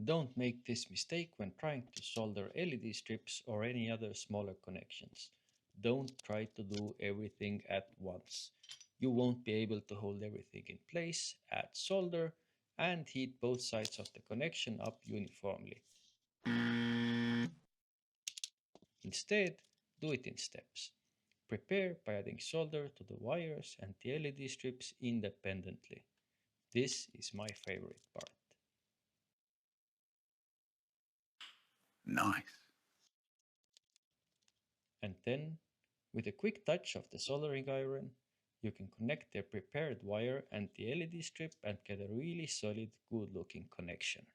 Don't make this mistake when trying to solder LED strips or any other smaller connections. Don't try to do everything at once. You won't be able to hold everything in place, add solder, and heat both sides of the connection up uniformly. Instead, do it in steps. Prepare by adding solder to the wires and the LED strips independently. This is my favorite part. Nice. And then, with a quick touch of the soldering iron, you can connect the prepared wire and the LED strip and get a really solid, good looking connection.